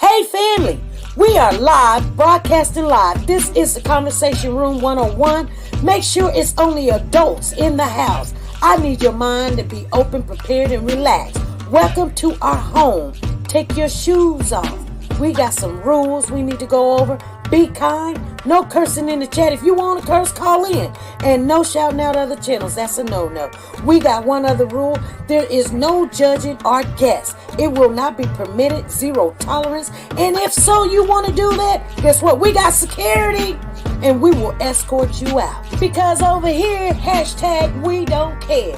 Hey family, we are live, broadcasting live. This is the Conversation Room 101. Make sure it's only adults in the house. I need your mind to be open, prepared, and relaxed. Welcome to our home. Take your shoes off. We got some rules we need to go over. Be kind. No cursing in the chat. If you want to curse, call in. And no shouting out other channels. That's a no-no. We got one other rule. There is no judging our guests. It will not be permitted. Zero tolerance. And if so, you want to do that, guess what? We got security. And we will escort you out. Because over here, hashtag we don't care.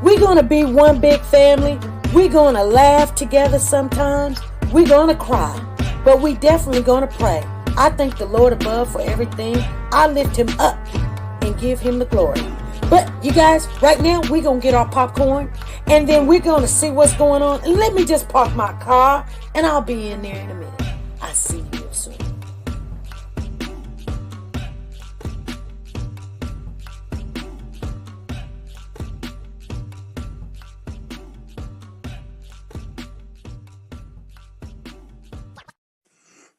We're going to be one big family. We're going to laugh together sometimes. We're going to cry. But we definitely going to pray. I thank the Lord above for everything. I lift him up and give him the glory. But you guys, right now, we're going to get our popcorn. And then we're going to see what's going on. And let me just park my car. And I'll be in there in a minute. I'll see you real soon.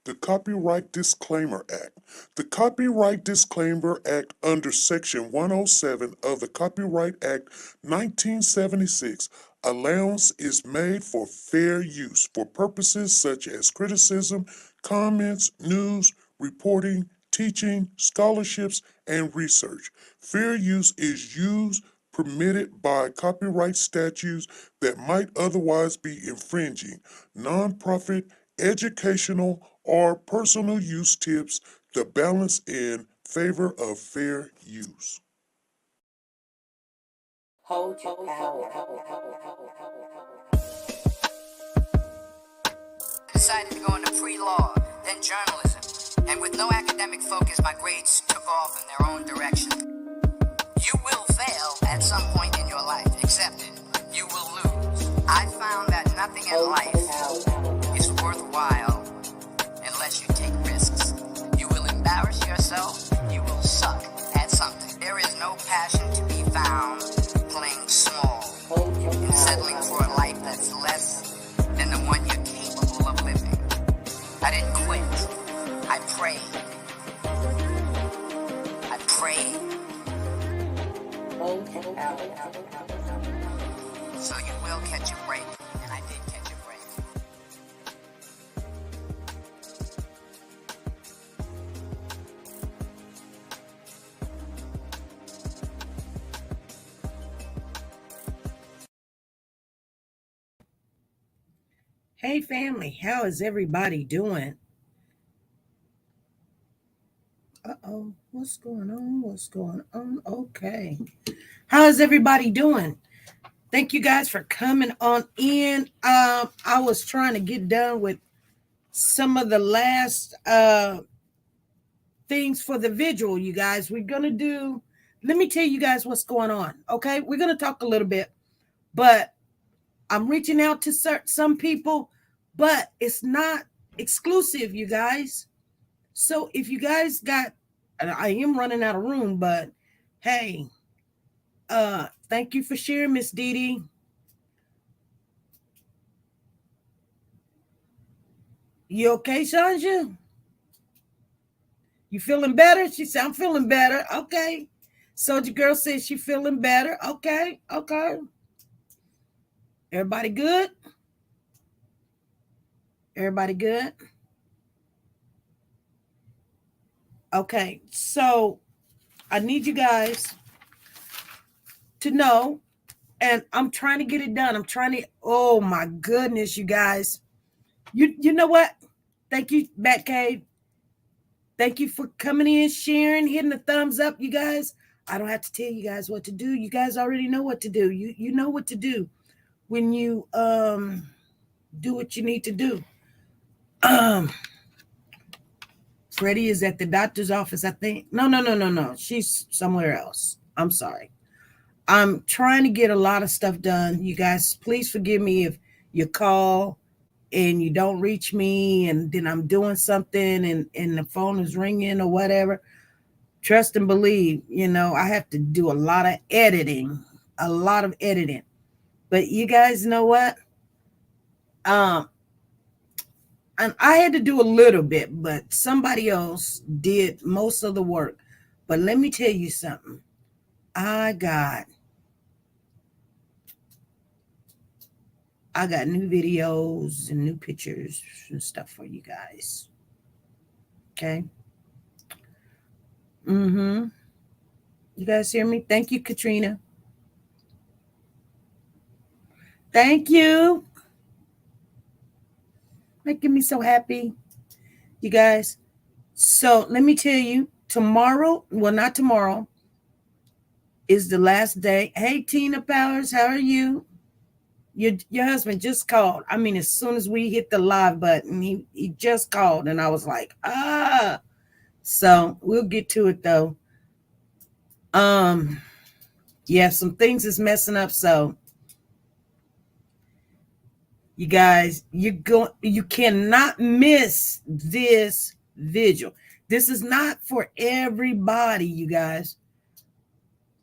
The Copyright Disclaimer Act. The Copyright Disclaimer Act under Section 107 of the Copyright Act 1976, allowance is made for fair use for purposes such as criticism, comments, news, reporting, teaching, scholarships, and research. Fair use is used permitted by copyright statutes that might otherwise be infringing. Nonprofit, educational, or personal use tips the balance in favor of fair use. Hold your power. I decided to go into pre-law, then journalism, and with no academic focus, my grades took off in their own direction. You will fail at some point in your life, accept it. You will lose. I found that nothing in life is worthwhile unless you take risks. You will embarrass yourself, you will suck at something. There is no passion to be found playing small and settling for a life that's less than the one you're capable of living. I didn't quit. I prayed. I prayed. So you will catch a break, and I did catch a break. Hey family, how is everybody doing? Uh-oh, what's going on? Okay. How is everybody doing? Thank you guys for coming on in. I was trying to get done with some of the last things for the vigil, you guys. We're going to do, let me tell you guys what's going on, okay? We're going to talk a little bit, but I'm reaching out to some people, but it's not exclusive, you guys. So if you guys got, I am running out of room, but hey, thank you for sharing, Miss Dee Dee. You okay, Shanja? You feeling better? She said, I'm feeling better. Okay. Soldier Girl says she feeling better. Okay. Everybody good? Everybody good? Okay. So I need you guys to know, and I'm trying to get it done. Oh my goodness, you guys. You know what? Thank you, Batcave. Thank you for coming in, sharing, hitting the thumbs up, you guys. I don't have to tell you guys what to do. You guys already know what to do. You know what to do when you do what you need to do. Freddie is at the doctor's office, I think. No. She's somewhere else. I'm sorry. I'm trying to get a lot of stuff done. You guys, please forgive me if you call and you don't reach me and then I'm doing something and the phone is ringing or whatever. Trust and believe, I have to do a lot of editing. But you guys know what? and I had to do a little bit, but somebody else did most of the work. But let me tell you something. I got new videos and new pictures and stuff for you guys. Okay. You guys hear me? Thank you, Katrina. Thank you. Making me so happy. You guys. So let me tell you, tomorrow, well, not tomorrow, is the last day. Hey, Tina Powers, how are you? Your husband just called. I mean, as soon as we hit the live button, he just called, and I was like, So we'll get to it though. Yeah, some things is messing up. So you guys, you cannot miss this vigil. This is not for everybody, you guys.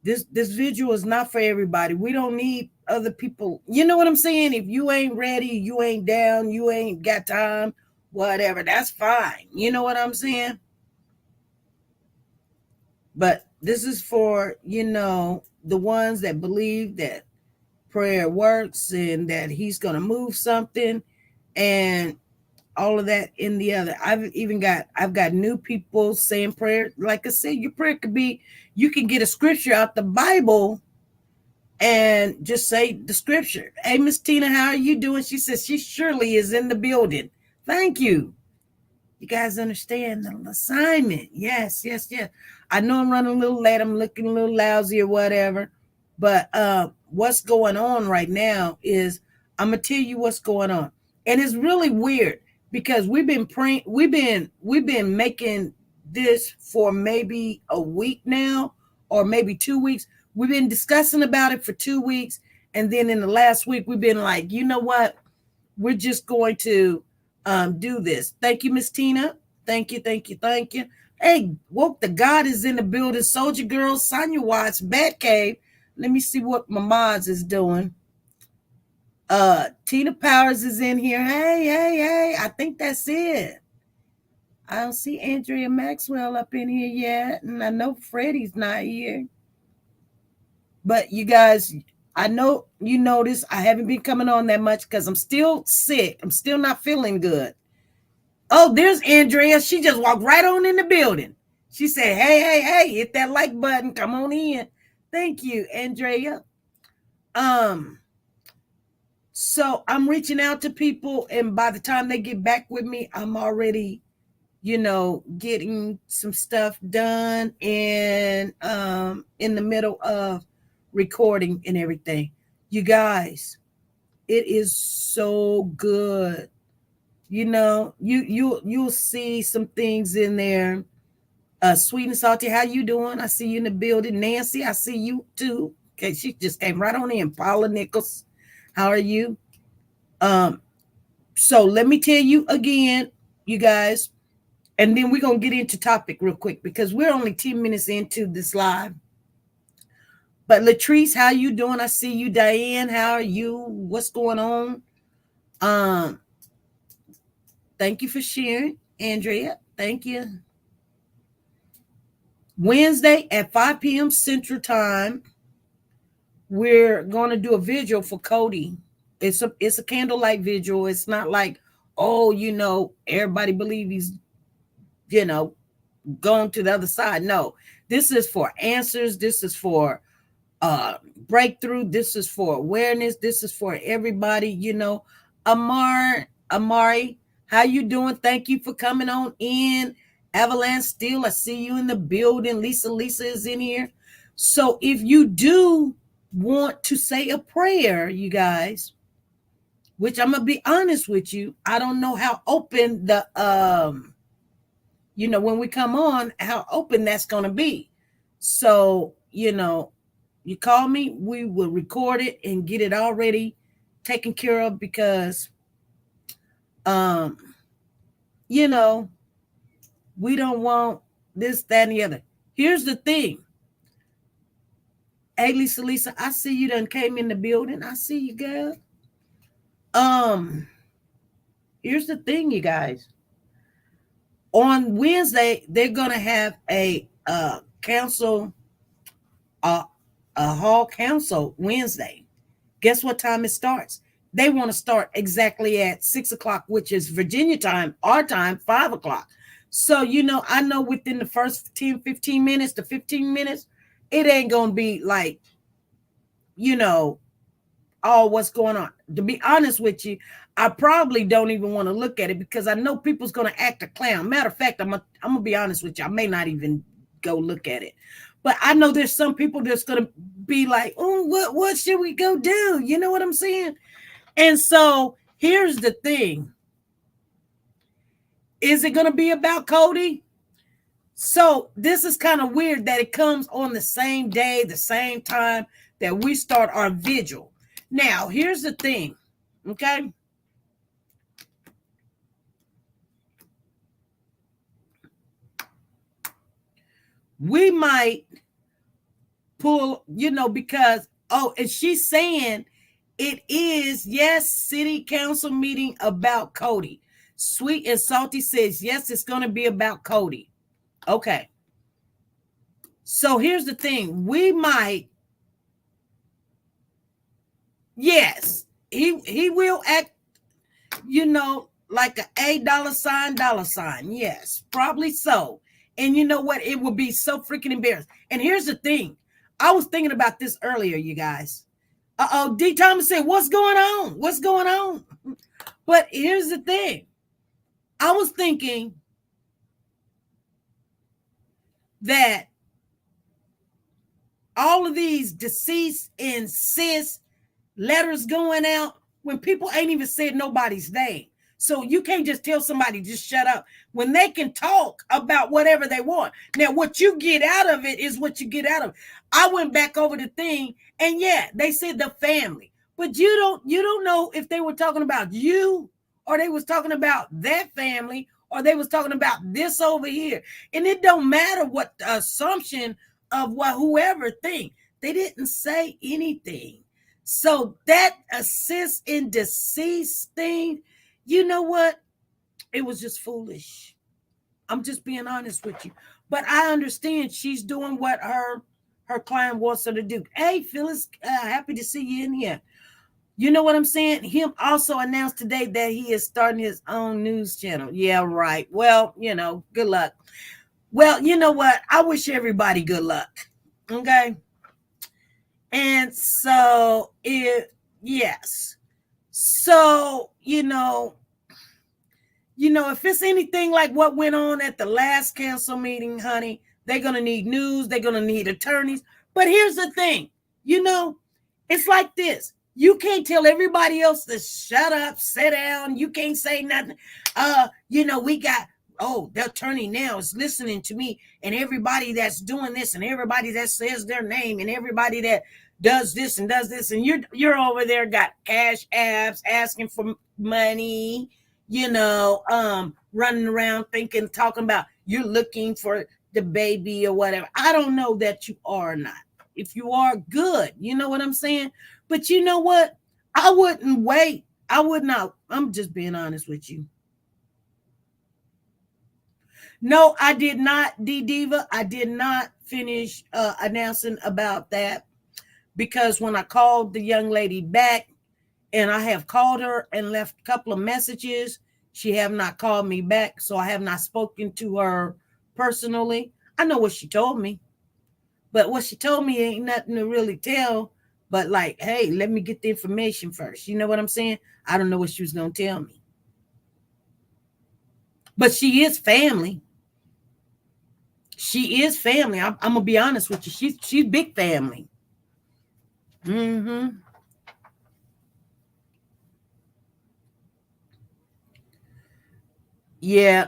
This vigil is not for everybody. We don't need other people. You know what I'm saying? If you ain't ready, you ain't down, you ain't got time, whatever, that's fine. You know what I'm saying? But this is for, the ones that believe that prayer works and that he's going to move something and all of that in the other. I've got new people saying prayer. Like I said, your prayer could be, you can get a scripture out the Bible and just say the scripture. Hey, Miss Tina, how are you doing? She says she surely is in the building. Thank you. You guys understand the assignment. Yes. I know I'm running a little late. I'm looking a little lousy or whatever. But what's going on right now is I'm going to tell you what's going on. And it's really weird because we've been praying. We've been making this for maybe a week now or maybe 2 weeks. We've been discussing about it for 2 weeks. And then in the last week, we've been like, you know what? We're just going to do this. Thank you, Miss Tina. Thank you. Hey, woke the God is in the building. Soldier Girl, Sonya Watts, Batcave. Let me see what my mods is doing. Tina Powers is in here. Hey. I think that's it. I don't see Andrea Maxwell up in here yet. And I know Freddie's not here. But you guys, I know you notice I haven't been coming on that much because I'm still sick. I'm still not feeling good. Oh, there's Andrea. She just walked right on in the building. She said, hey, hit that like button. Come on in. Thank you, Andrea. So I'm reaching out to people, and by the time they get back with me, I'm already, getting some stuff done and in the middle of recording and everything. You guys, it is so good. You'll see some things in there. Sweet and Salty, how you doing? I see you in the building. Nancy, I see you too. Okay, she just came right on in. Paula Nichols, how are you? So let me tell you again, you guys, and then we're gonna get into topic real quick because we're only 10 minutes into this live. But Latrice, how you doing? I see you. Diane, how are you? What's going on? Thank you for sharing, Andrea. Thank you. Wednesday at 5 p.m. Central Time, we're going to do a vigil for Codi. It's a candlelight vigil. It's not like, everybody believe he's, going to the other side. No, this is for answers. This is for breakthrough. This is for awareness. This is for everybody. Amari, how you doing? Thank you for coming on in. Avalanche Steel, I see you in the building. Lisa is in here. So if you do want to say a prayer, you guys, which I'm gonna be honest with you, I don't know how open the when we come on, how open that's gonna be. So you call me, we will record it and get it already taken care of because we don't want this, that, and the other. Here's the thing. Hey, Lisa, I see you done came in the building. I see you, girl. here's the thing, you guys. On Wednesday, they're going to have a council, a hall council Wednesday. Guess what time it starts? They want to start exactly at 6 o'clock, which is Virginia time, our time, 5 o'clock. So, I know within the first 10, 15 minutes to 15 minutes, it ain't going to be like, all what's going on. To be honest with you, I probably don't even want to look at it because I know people's going to act a clown. Matter of fact, I'm gonna be honest with you. I may not even go look at it, but I know there's some people that's going to be like, oh, what should we go do? You know what I'm saying? And so here's the thing. Is it going to be about Codi? So this is kind of weird that it comes on the same day, the same time that we start our vigil. Now, here's the thing, okay? We might pull, because, and she's saying it is, yes, city council meeting about Codi. Sweet and Salty says, yes, it's going to be about Codi. Okay. So here's the thing. We might, yes, he will act, like a dollar sign. Yes, probably so. And you know what? It would be so freaking embarrassing. And here's the thing. I was thinking about this earlier, you guys. D. Thomas said, what's going on? What's going on? But here's the thing. I was thinking that all of these deceased and cis letters going out when people ain't even said nobody's name. So you can't just tell somebody just shut up when they can talk about whatever they want. Now, what you get out of it is what you get out of it. I went back over the thing, and yeah, they said the family, but you don't know if they were talking about you or they was talking about that family or they was talking about this over here. And it don't matter what the assumption of what whoever think. They didn't say anything. So that assist in deceased thing, you know what? It was just foolish. I'm just being honest with you. But I understand she's doing what her client wants her to do. Hey, Phyllis, happy to see you in here. You know what I'm saying? Him also announced today that he is starting his own news channel. Yeah, right. Well, good luck. Well, you know what? I wish everybody good luck. Okay. And so yes. So, if it's anything like what went on at the last council meeting, honey, they're going to need news. They're going to need attorneys. But here's the thing, it's like this. You can't tell everybody else to shut up, sit down. You can't say nothing. We got, the attorney now is listening to me and everybody that's doing this and everybody that says their name and everybody that does this and does this. And you're over there, got cash apps, asking for money, running around talking about you're looking for the baby or whatever. I don't know that you are or not. If you are, good. You know what I'm saying? But you know what? I wouldn't wait. I would not. I'm just being honest with you. No, I did not, D-Diva. I did not finish announcing about that because when I called the young lady back, and I have called her and left a couple of messages, she have not called me back, so I have not spoken to her personally. I know what she told me, but what she told me ain't nothing to really tell, but like, hey, let me get the information first. You know what I'm saying? I don't know what she was going to tell me. But she is family. She is family. I'm going to be honest with you. She's big family. Mm-hmm. Yeah.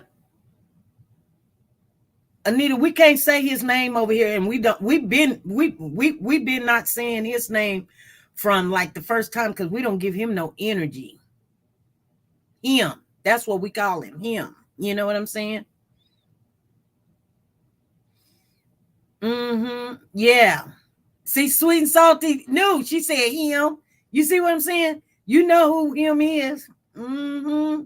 Anita, we can't say his name over here, and we've been not saying his name from like the first time because we don't give him no energy. Him. That's what we call him. Him. You know what I'm saying? Mm-hmm. Yeah. See, Sweet and Salty. No, she said him. You see what I'm saying? You know who him is. Mm-hmm.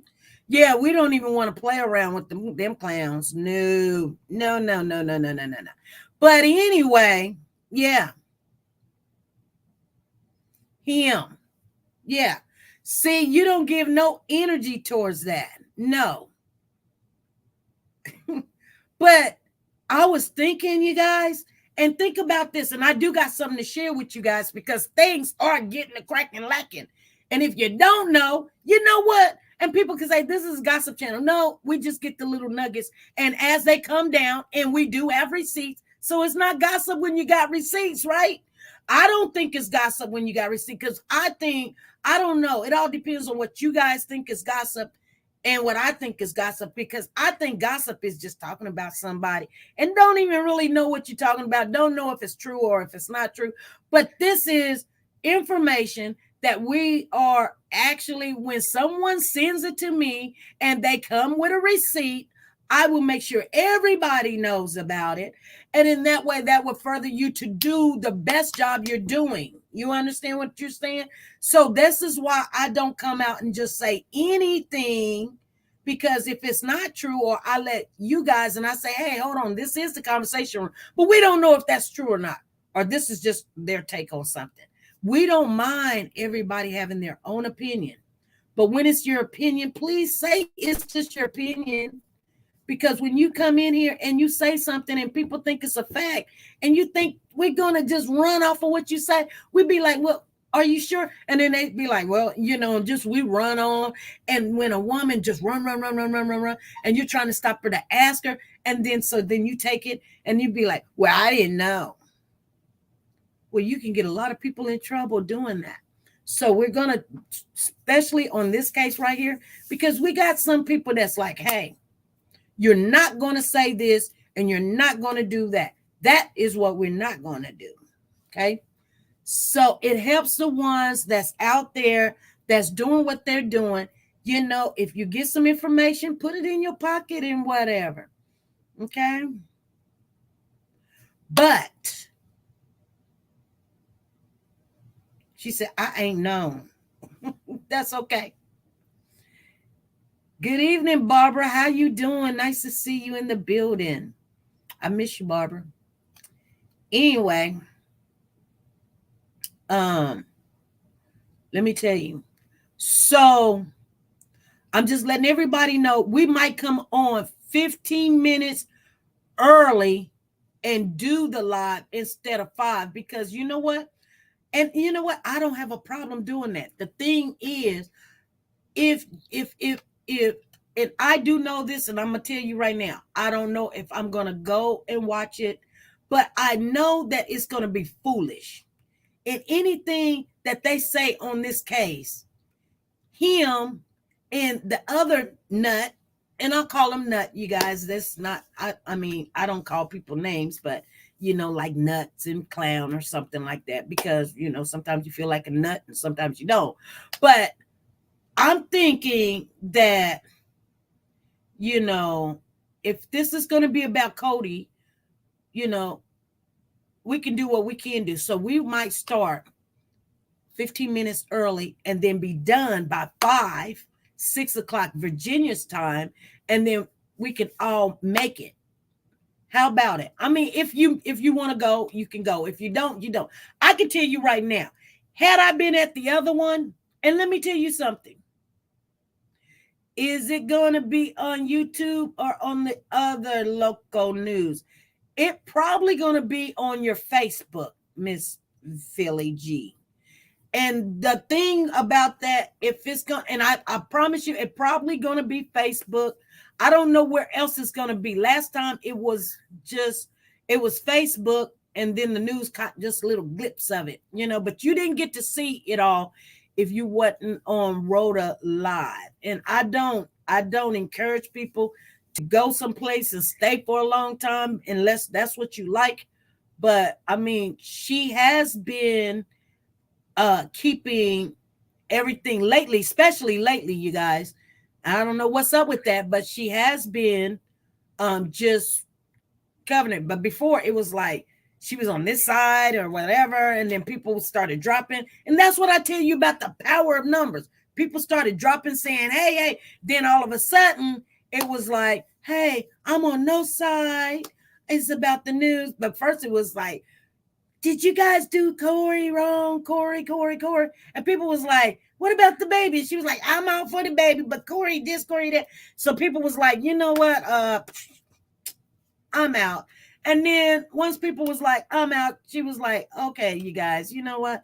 Yeah, we don't even want to play around with them clowns. No. But anyway, yeah, him. Yeah. See, you don't give no energy towards that. No. But I was thinking, you guys, and think about this, and I do got something to share with you guys because things are getting a cracking lacking. And if you don't know, you know what? And people can say, this is a gossip channel. No, we just get the little nuggets. And as they come down, and we do have receipts. So it's not gossip when you got receipts, right? I don't think it's gossip when you got receipts because I don't know. It all depends on what you guys think is gossip and what I think is gossip, because I think gossip is just talking about somebody and don't even really know what you're talking about. Don't know if it's true or if it's not true. But this is information that we are actually, when someone sends it to me and they come with a receipt, I will make sure everybody knows about it. And in that way, that will further you to do the best job you're doing. You understand what you're saying? So this is why I don't come out and just say anything, because if it's not true, or I let you guys and I say, hey, hold on, this is the conversation room, but we don't know if that's true or not, or this is just their take on something. We don't mind everybody having their own opinion. But when it's your opinion, please say it's just your opinion. Because when you come in here and you say something and people think it's a fact and you think we're going to just run off of what you say, we'd be like, well, are you sure? And then they'd be like, well, just we run on. And when a woman just run, and you're trying to stop her to ask her, and then you take it and you'd be like, well, I didn't know. Well, you can get a lot of people in trouble doing that. So we're going to, especially on this case right here, because we got some people that's like, hey, you're not going to say this and you're not going to do that. That is what we're not going to do. Okay. So it helps the ones that's out there that's doing what they're doing. If you get some information, put it in your pocket and whatever. Okay. But she said, I ain't known. That's okay. Good evening, Barbara. How you doing? Nice to see you in the building. I miss you, Barbara. Anyway, let me tell you. So I'm just letting everybody know we might come on 15 minutes early and do the live instead of 5, because you know what? And you know what? I don't have a problem doing that. The thing is, if and I do know this, and I'm gonna tell you right now, I don't know if I'm gonna go and watch it, but I know that it's gonna be foolish. And anything that they say on this case, him and the other nut, and I'll call him Nut, you guys. That's not, I mean, I don't call people names, but like Nuts and Clown or something like that, because sometimes you feel like a nut and sometimes you don't. But I'm thinking that, if this is going to be about Codi, we can do what we can do. So we might start 15 minutes early and then be done by 5, 6 o'clock Virginia's time. And then we can all make it. How about it? I mean, if you want to go, you can go. If you don't, you don't. I can tell you right now, had I been at the other one, and let me tell you something. Is it going to be on YouTube or on the other local news? It probably going to be on your Facebook, Miss Philly G. And the thing about that, if it's going, and I promise you, it probably going to be Facebook. I don't know where else it's going to be. Last time it was Facebook, and then the news caught just little glimpses of it, but you didn't get to see it all if you wasn't on Rhoda Live. And I don't encourage people to go someplace and stay for a long time unless that's what you like. But I mean, she has been keeping everything lately, especially lately, you guys. I don't know what's up with that, but she has been just covering it. But before, it was like she was on this side or whatever, and then people started dropping. And that's what I tell you about the power of numbers. people started dropping saying, hey, hey. Then all of a sudden, it was like, hey, I'm on no side. It's about the news. But first it was like, did you guys do Corey wrong? Corey. And people was like, what about the baby? She was like, I'm out for the baby, but Corey this, Corey that. So people was like, you know what? I'm out. And then once people was like, I'm out, she was like, okay, you guys, you know what?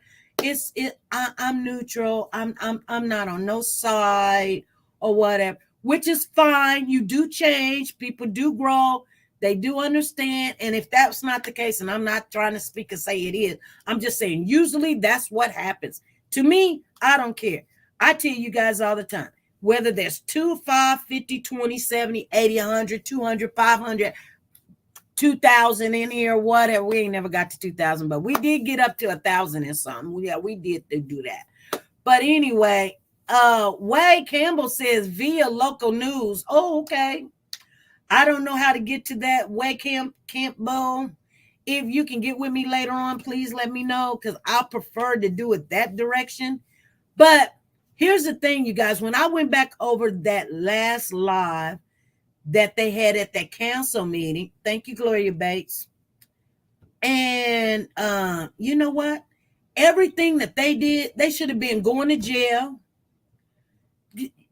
I'm neutral. I'm not on no side or whatever, which is fine. You do change. People do grow. They do understand. And if that's not the case, and I'm not trying to speak and say it is, I'm just saying usually that's what happens. To me, I don't care. I tell you guys all the time, whether there's 2, 5, 50, 20, 70, 80, 100, 200, 500, 2,000 in here, whatever. We ain't never got to 2,000, but we did get up to 1,000 and something. Yeah, we did do that. But anyway, Wade Campbell says via local news. Oh, okay. I don't know how to get to that. Wade Campbell. If you can get with me later on, please let me know, because I prefer to do it that direction. But here's the thing, you guys. When I went back over that last live that they had at that council meeting. Thank you, Gloria Bates. And you know what? Everything that they did, they should have been going to jail.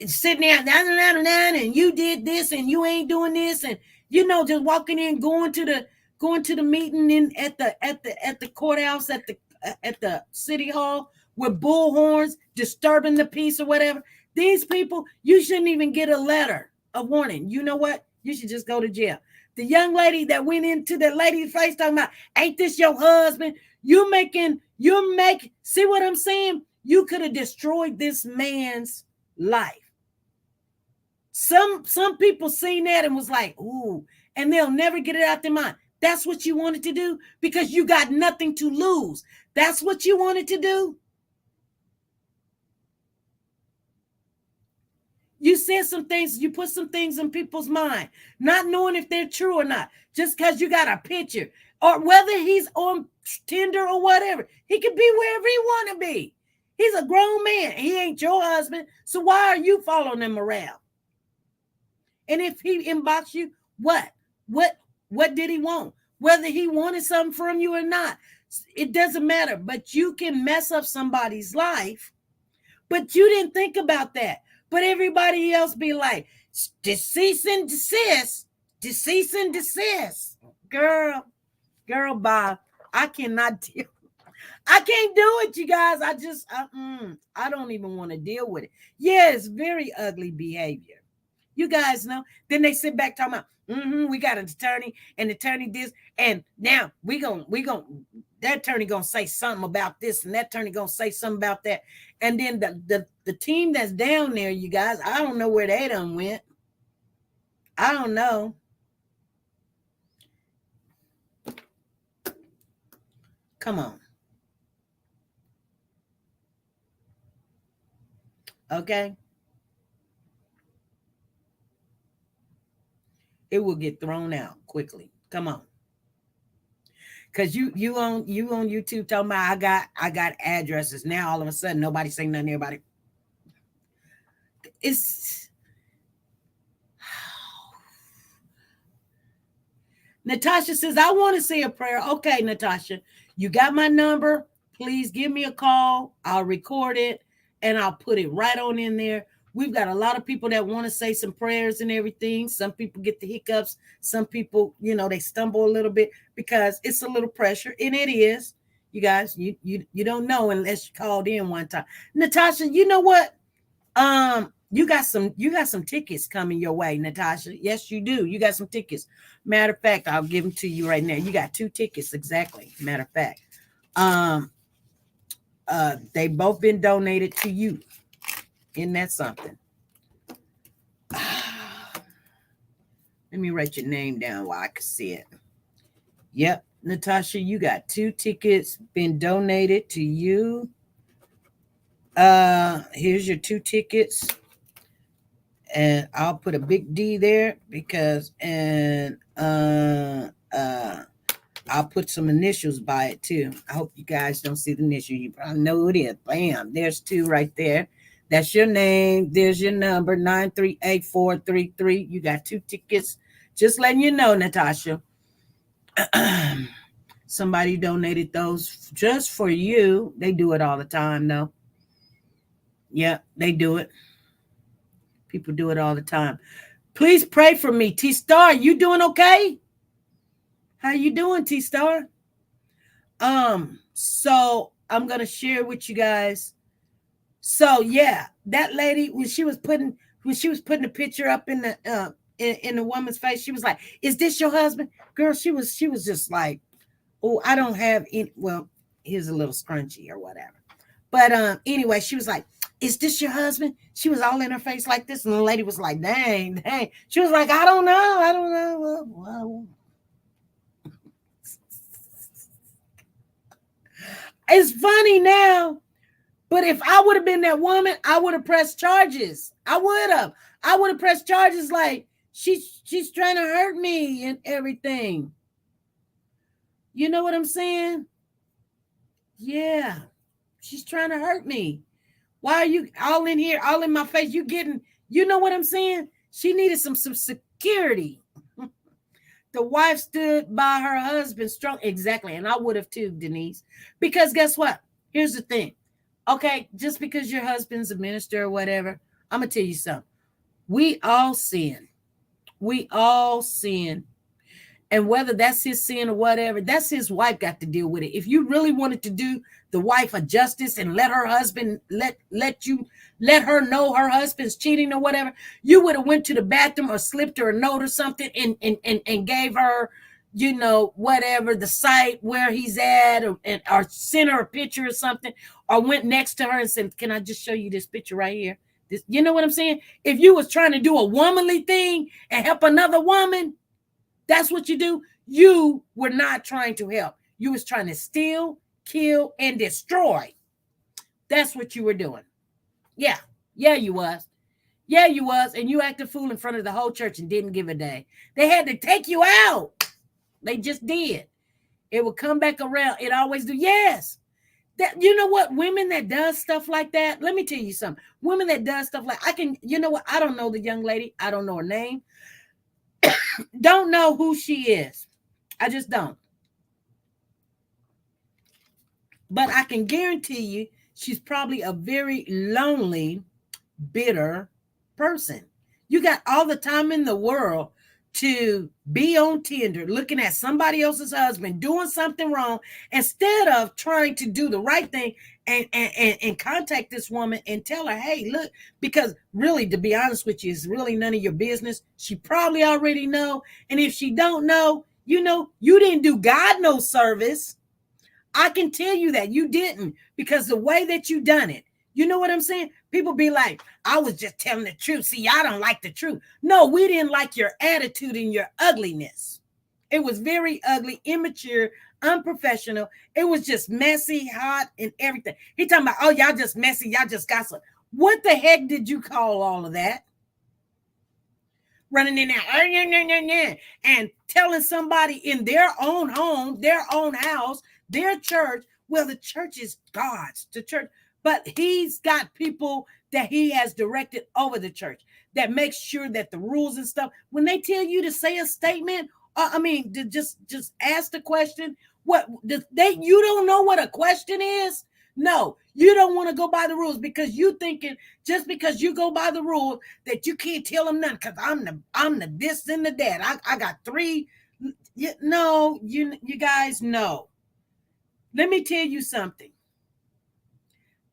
Sitting there, and you did this, and you ain't doing this, and just walking in, going to the meeting in at the courthouse, at the city hall with bullhorns, disturbing the peace or whatever. These people, you shouldn't even get a letter of warning. You know what? You should just go to jail. The young lady that went into the lady's face talking about, ain't this your husband? See what I'm saying? You could have destroyed this man's life. Some people seen that and was like, ooh, and they'll never get it out their mind. That's what you wanted to do because you got nothing to lose. That's what you wanted to do. You said some things, you put some things in people's mind, not knowing if they're true or not, just because you got a picture, or whether he's on Tinder or whatever. He could be wherever he want to be. He's a grown man. He ain't your husband. So why are you following him around? And if he inbox you, what did he want? Whether he wanted something from you or not, it doesn't matter. But you can mess up somebody's life. But you didn't think about that. But everybody else be like, cease and desist. Girl, bye. I cannot deal. I can't do it, you guys. I don't even want to deal with it. Yeah, it's very ugly behavior. You guys know. Then they sit back talking about, we got an attorney, and the attorney this, and now that attorney gonna say something about this, and that attorney gonna say something about that. And then the team that's down there, you guys, I don't know where they done went. I don't know. Come on. Okay. It will get thrown out quickly. Come on. Cause you on YouTube talking about I got addresses. Now all of a sudden nobody saying nothing to everybody. It's Natasha says, I want to say a prayer. Okay, Natasha, you got my number. Please give me a call. I'll record it and I'll put it right on in there. We've got a lot of people that want to say some prayers and everything. Some people get the hiccups. Some people, they stumble a little bit because it's a little pressure. And it is. You guys, you don't know unless you called in one time. Natasha, you know what? You got some tickets coming your way, Natasha. Yes, you do. You got some tickets. Matter of fact, I'll give them to you right now. You got 2 tickets, exactly. Matter of fact. They both been donated to you. Isn't that something? Let me write your name down while I can see it. Yep, Natasha, you got 2 tickets been donated to you. Here's your 2 tickets. And I'll put a big D there because I'll put some initials by it too. I hope you guys don't see the initial. You probably know who it is. Bam, there's 2 right there. That's your name. There's your number, 938-433. You got 2 tickets. Just letting you know, Natasha. Somebody donated those just for you. They do it all the time, though. Yeah, they do it. People do it all the time. Please pray for me. T-Star, you doing okay? How you doing, T-Star? So I'm going to share with you guys. So yeah, that lady, when she was putting the picture up in the woman's face, she was like, "Is this your husband?" Girl, she was just like, "Oh, I don't have any." Well, here's a little scrunchy or whatever. But anyway, she was like, "Is this your husband?" She was all in her face like this, and the lady was like, "Dang." She was like, "I don't know. Well, it's funny now. But if I would have been that woman, I would have pressed charges. I would have pressed charges like she's trying to hurt me and everything. You know what I'm saying? Yeah. She's trying to hurt me. Why are you all in here, all in my face? You know what I'm saying? She needed some security. The wife stood by her husband strong. Exactly. And I would have too, Denise. Because guess what? Here's the thing. Okay, just because your husband's a minister or whatever, I'm going to tell you something. We all sin. We all sin. And whether that's his sin or whatever, that's his wife got to deal with it. If you really wanted to do the wife a justice and let her husband, let her know her husband's cheating or whatever, you would have went to the bathroom or slipped her a note or something and gave her, you know, whatever, the site where he's at, or sent her a picture or something, or went next to her and said, "Can I just show you this picture right here?" This, you know what I'm saying? If you was trying to do a womanly thing and help another woman, that's what you do. You were not trying to help. You was trying to steal, kill, and destroy. That's what you were doing. Yeah, you was. Yeah, you was. And you acted fool in front of the whole church and didn't give a day. They had to take you out. They just did. It will come back around. It always do. Yes. That, you know what? Women that does stuff like that. Let me tell you something. Women that does stuff like, you know what? I don't know the young lady. I don't know her name. Don't know who she is. I just don't. But I can guarantee you she's probably a very lonely, bitter person. You got all the time in the world to be on Tinder looking at somebody else's husband doing something wrong instead of trying to do the right thing and contact this woman and tell her, "Hey, look," because really, to be honest with you, it's really none of your business. She probably already know. And if she don't know, you know, you didn't do God no service. I can tell you that you didn't, because the way that you done it, you know what I'm saying? People be like, "I was just telling the truth. See, I don't like the truth." No, we didn't like your attitude and your ugliness. It was very ugly, immature, unprofessional. It was just messy, hot, and everything. He talking about, "Oh, y'all just messy. Y'all just gossip." What the heck did you call all of that? Running in there and telling somebody in their own home, their own house, their church. Well, the church is God's, the church. But he's got people that he has directed over the church that makes sure that the rules and stuff, when they tell you to say a statement, to just ask the question, you don't know what a question is? No, you don't want to go by the rules because you thinking just because you go by the rule that you can't tell them nothing because I'm the this and the that. I got 3. No, you guys know. Let me tell you something.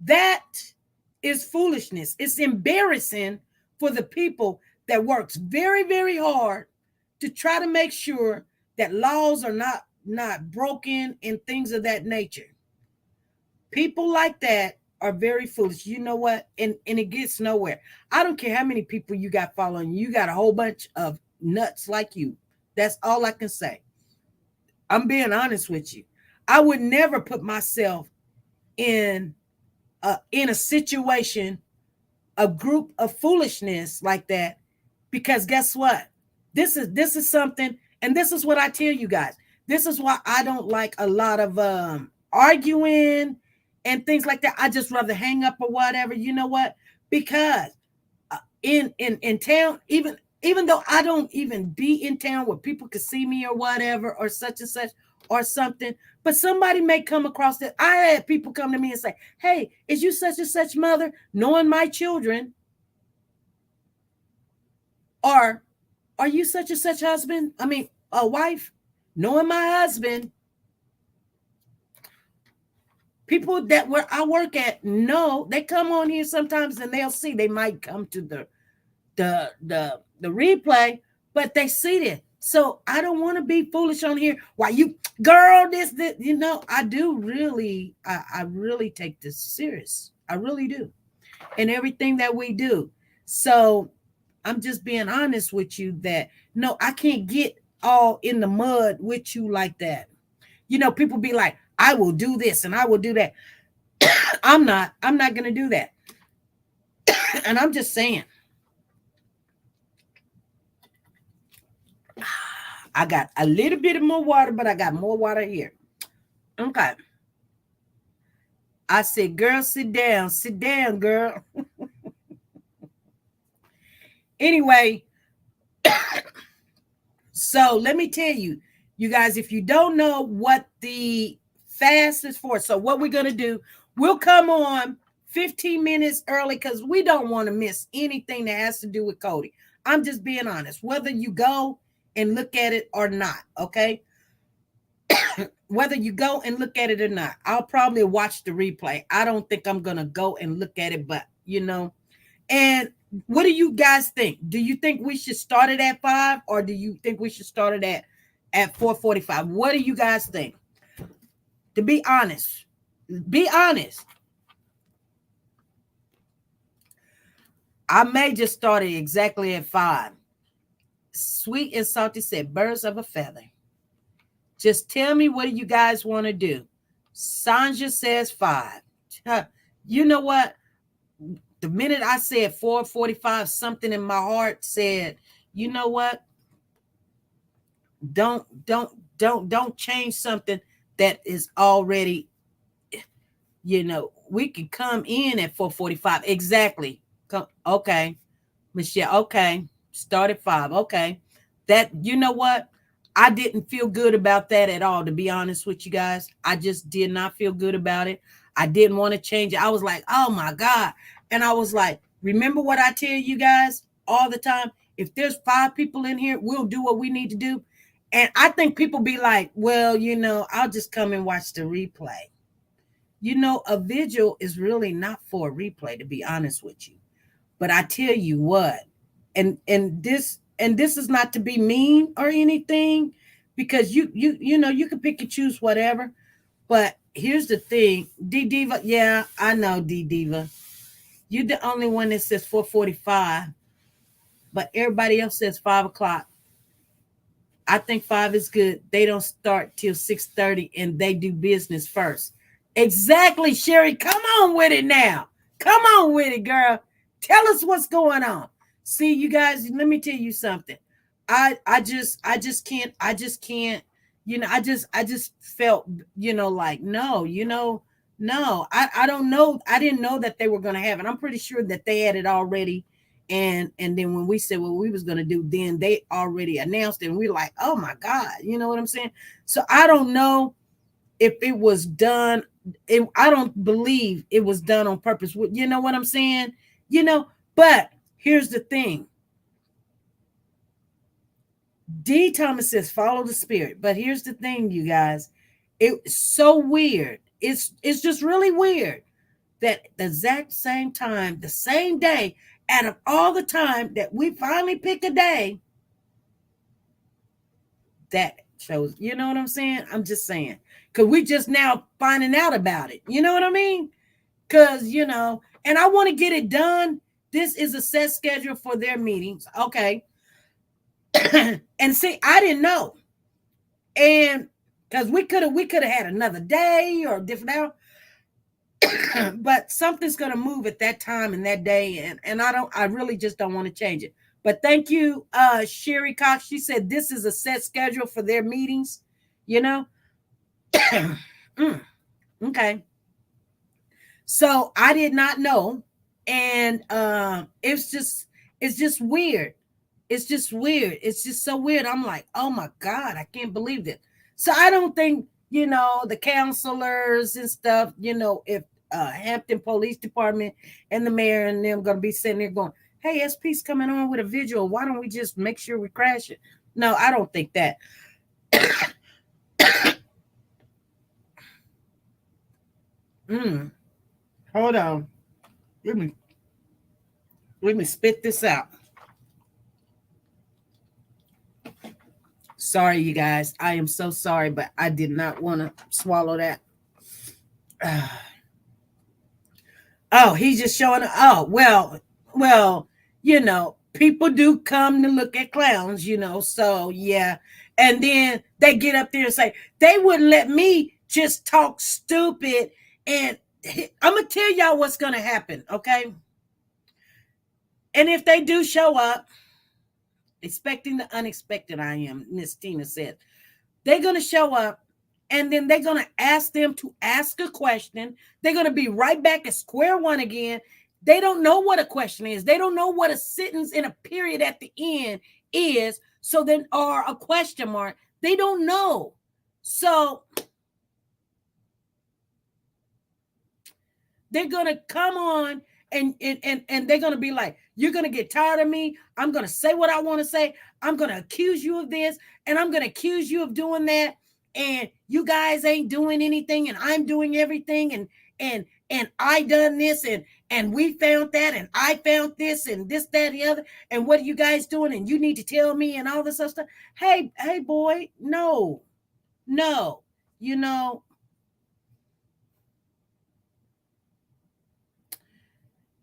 That is foolishness. It's embarrassing for the people that works very, very hard to try to make sure that laws are not broken and things of that nature. People like that are very foolish. You know what? And it gets nowhere. I don't care how many people you got following. You got a whole bunch of nuts like you. That's all I can say. I'm being honest with you. I would never put myself in a situation, a group of foolishness like that, because guess what? This is something, and this is what I tell you guys. This is why I don't like a lot of arguing and things like that. I just rather hang up or whatever. You know what? Because in town, even though I don't even be in town where people could see me or whatever or such and such or something, but somebody may come across that. I had people come to me and say, "Hey, is you such and such mother?" Knowing my children, or are you such and such husband? I mean, a wife, knowing my husband. People that where I work at know, they come on here sometimes and they'll see, they might come to the replay, but they see this. So I don't want to be foolish on here. Why you girl this, I do really, I really take this serious. I really do. And everything that we do. So I'm just being honest with you that no, I can't get all in the mud with you like that. People be like, I will do this and I will do that. I'm not going to do that. And I'm just saying, I got a little bit of more water, but I got more water here. Okay. I said, girl, sit down, girl. Anyway, so let me tell you, you guys, if you don't know what the fast is for, so what we're going to do, we'll come on 15 minutes early because we don't want to miss anything that has to do with Codi. I'm just being honest, whether you go and look at it or not, okay? Whether you go and look at it or not, I'll probably watch the replay. I don't think I'm going to go and look at it, but and what do you guys think? Do you think we should start it at 5 or do you think we should start it at 4:45? What do you guys think? To be honest, I may just start it exactly at 5. Sweet and Salty said, birds of a feather. Just tell me, what do you guys want to do? Sanja says 5. You know what? The minute I said 4:45, something in my heart said, you know what? Don't change something that is already, we can come in at 4:45. Exactly. Okay. Michelle, okay. Start at 5. Okay. That, you know what? I didn't feel good about that at all, to be honest with you guys. I just did not feel good about it. I didn't want to change it. I was like, oh my God. And I was like, remember what I tell you guys all the time? If there's 5 people in here, we'll do what we need to do. And I think people be like, well, I'll just come and watch the replay. A vigil is really not for a replay, to be honest with you. But I tell you what, and this is not to be mean or anything, because you can pick and choose whatever. But here's the thing, D Diva. Yeah, I know, D Diva. You're the only one that says 4:45, but everybody else says 5 o'clock. I think 5 is good. They don't start till 6:30 and they do business first. Exactly, Sherry. Come on with it now. Come on with it, girl. Tell us what's going on. See, you guys, let me tell you something. I just can't, I just felt, like, no, no, I don't know. I didn't know that they were going to have it. I'm pretty sure that they had it already. And then when we said what we was going to do, then they already announced it. And we're like, oh my God, you know what I'm saying? So I don't know if it was done. I don't believe it was done on purpose. You know what I'm saying? But here's the thing. D. Thomas says, follow the spirit. But here's the thing, you guys. It's so weird. It's just really weird that the exact same time, the same day, out of all the time that we finally pick a day, that shows, you know what I'm saying? I'm just saying. Because we just now finding out about it. You know what I mean? Because, and I want to get it done. This is a set schedule for their meetings. Okay. And see, I didn't know. And because we could have had another day or a different hour. But something's going to move at that time and that day. And I really just don't want to change it. But thank you, Sherry Cox. She said this is a set schedule for their meetings, Okay. So I did not know. And it's just weird. It's just weird. It's just so weird. I'm like, oh my God, I can't believe it. So I don't think, the counselors and stuff, if Hampton Police Department and the mayor and them gonna be sitting there going, hey, SP's coming on with a vigil. Why don't we just make sure we crash it? No, I don't think that. Hold on. Let me spit this out. Sorry, you guys. I am so sorry, but I did not want to swallow that. Oh, he's just showing. Oh, well, people do come to look at clowns, So yeah, and then they get up there and say they wouldn't let me just talk stupid. And I'm gonna tell y'all what's gonna happen, okay? And if they do show up, expecting the unexpected, I am, Miss Tina said, they're gonna show up. And then they're going to ask them to ask a question. They're going to be right back at square one again. They don't know what a question is. They don't know what a sentence in a period at the end is. So then, or a question mark. They don't know. So they're going to come on and they're going to be like, you're going to get tired of me. I'm going to say what I want to say. I'm going to accuse you of this. And I'm going to accuse you of doing that. And you guys ain't doing anything, and I'm doing everything, and I done this, and we found that, and I found this, and this, that, and the other, and what are you guys doing? And you need to tell me, and all this other stuff. Hey, boy, no,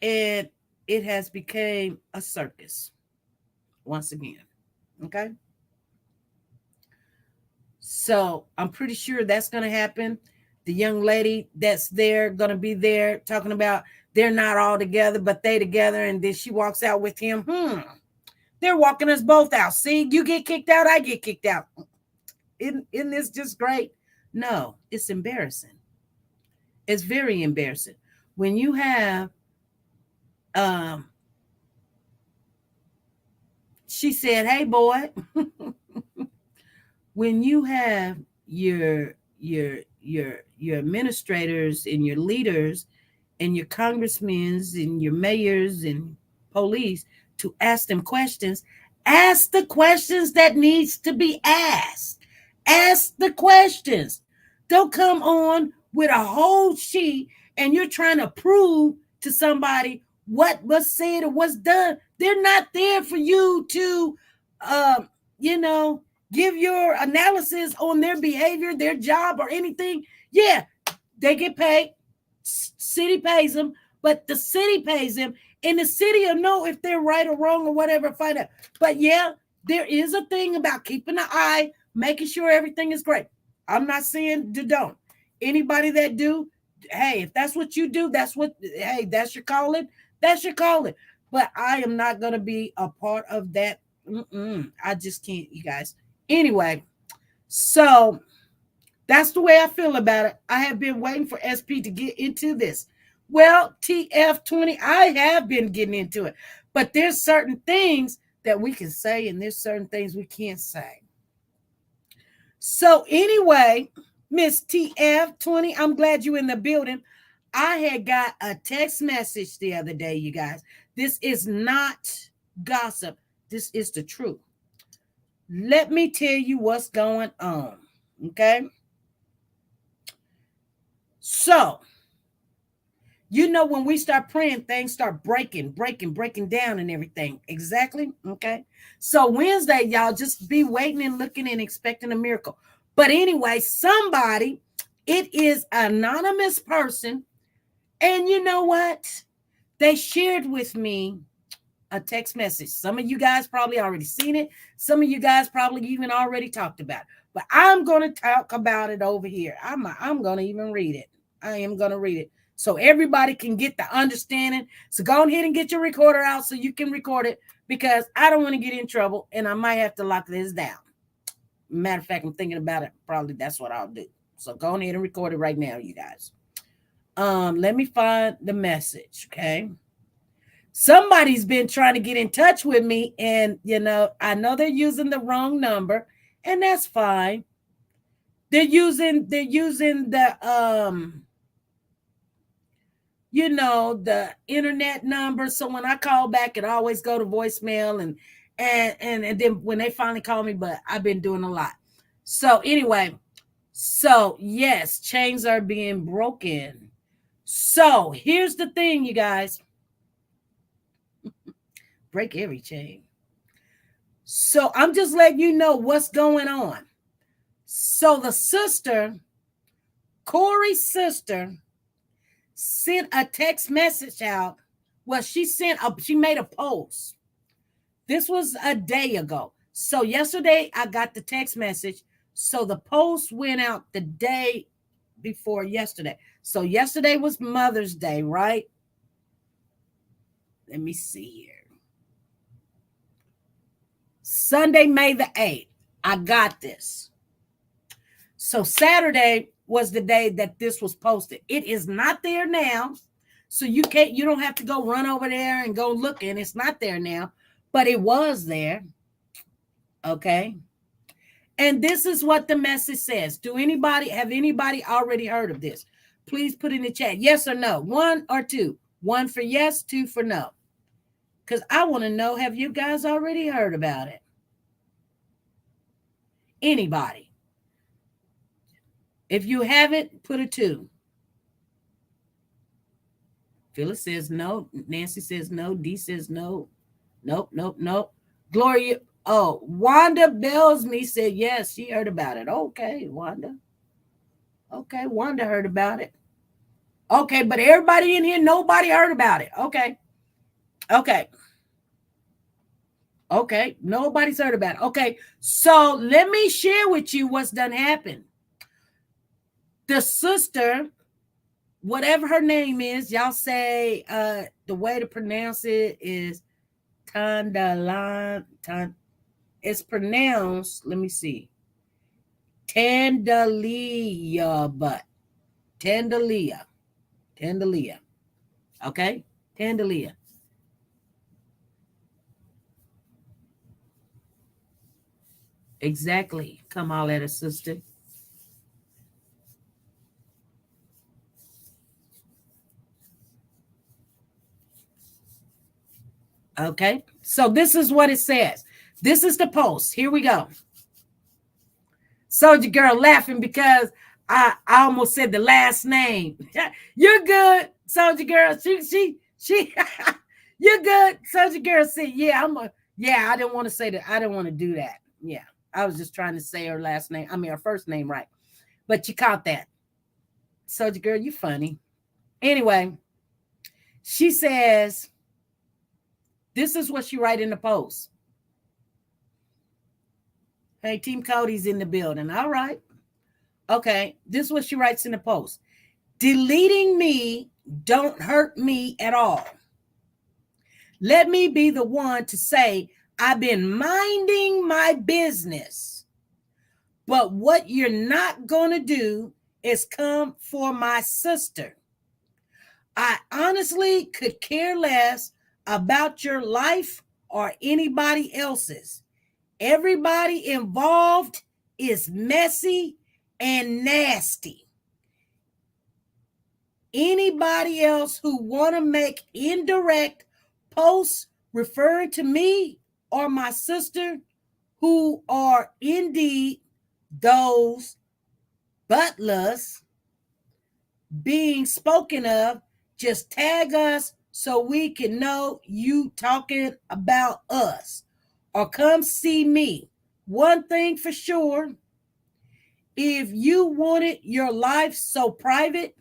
and it has become a circus once again. Okay. So I'm pretty sure that's going to happen. The young lady that's there going to be there talking about they're not all together, but they together. And then she walks out with him. They're walking us both out. See, you get kicked out, I get kicked out. Isn't this just great? No, it's embarrassing. It's very embarrassing. When you have, she said, hey, boy. When you have your administrators and your leaders and your congressmen and your mayors and police to ask them questions, ask the questions that needs to be asked. Ask the questions. Don't come on with a whole sheet and you're trying to prove to somebody what was said or what's done. They're not there for you to, give your analysis on their behavior, their job, or anything. Yeah, they get paid. City pays them, but the city pays them, and the city will know if they're right or wrong or whatever. Find out. But yeah, there is a thing about keeping an eye, making sure everything is great. I'm not saying don't. Anybody that do, hey, if that's what you do, that's your calling. That's your calling. But I am not going to be a part of that. I just can't, you guys. Anyway, so that's the way I feel about it. I have been waiting for SP to get into this. Well, TF20, I have been getting into it. But there's certain things that we can say and there's certain things we can't say. So anyway, Miss TF20, I'm glad you're in the building. I had got a text message the other day, you guys. This is not gossip. This is the truth. Let me tell you what's going on, okay? So, when we start praying, things start breaking down and everything. Exactly, okay? So, Wednesday, y'all just be waiting and looking and expecting a miracle. But anyway, it is an anonymous person, and you know what? They shared with me a text message. Some of you guys probably already seen it. Some of you guys probably even already talked about it. But I'm going to talk about it over here. I'm going to even read it. I am going to read it so everybody can get the understanding. So go ahead and get your recorder out so you can record it, because I don't want to get in trouble and I might have to lock this down. Matter of fact, I'm thinking about it. Probably that's what I'll do. So go ahead and record it right now, you guys. Let me find the message, okay? Somebody's been trying to get in touch with me, and I know they're using the wrong number, and that's fine. They're using the the internet number. So when I call back, it always go to voicemail, and then when they finally call me, but I've been doing a lot. So anyway, so yes, chains are being broken. So here's the thing, you guys. Break every chain. So I'm just letting you know what's going on. So the sister, Corey's sister, sent a text message out. Well, she made a post. This was a day ago. So yesterday I got the text message. So the post went out the day before yesterday. So yesterday was Mother's Day, right? Let me see here. Sunday, May the 8th. I got this. So Saturday was the day that this was posted. It is not there now. So you don't have to go run over there and go looking. It's not there now, but it was there. Okay. And this is what the message says. Have anybody already heard of this? Please put in the chat. Yes or no. 1 or 2. 1 for yes, 2 for no. Because I want to know, have you guys already heard about it? Anybody? If you haven't, put a 2. Phyllis says no. Nancy says no. Dee says no. Nope. Gloria. Oh, Wanda Belsme said yes, she heard about it. Okay, Wanda. Okay, Wanda heard about it. Okay, but everybody in here, nobody heard about it. Okay, nobody's heard about it. Okay, so let me share with you what's done happened. The sister, whatever her name is, y'all say the way to pronounce it is candlelight. It's pronounced, let me see, Tandalia, but Tandalia. Okay, Tandalia. Exactly. Come all at us, sister. Okay, so this is what it says. This is the post. Here we go. Soldier Girl laughing because I almost said the last name. You're good, Soldier Girl. She you're good. Soldier Girl said, yeah, I didn't want to say that. I didn't want to do that. Yeah, I was just trying to say her last name. I mean, her first name right. But you caught that. Soldier Girl, you funny. Anyway, she says, this is what she write in the post. Hey, Team Cody's in the building. All right. Okay. This is what she writes in the post. Deleting me don't hurt me at all. Let me be the one to say I've been minding my business. But what you're not going to do is come for my sister. I honestly could care less about your life or anybody else's. Everybody involved is messy and nasty. Anybody else who want to make indirect posts referring to me or my sister, who are indeed those butlers being spoken of, just tag us so we can know you talking about us, or come see me. One thing for sure, if you wanted your life so private,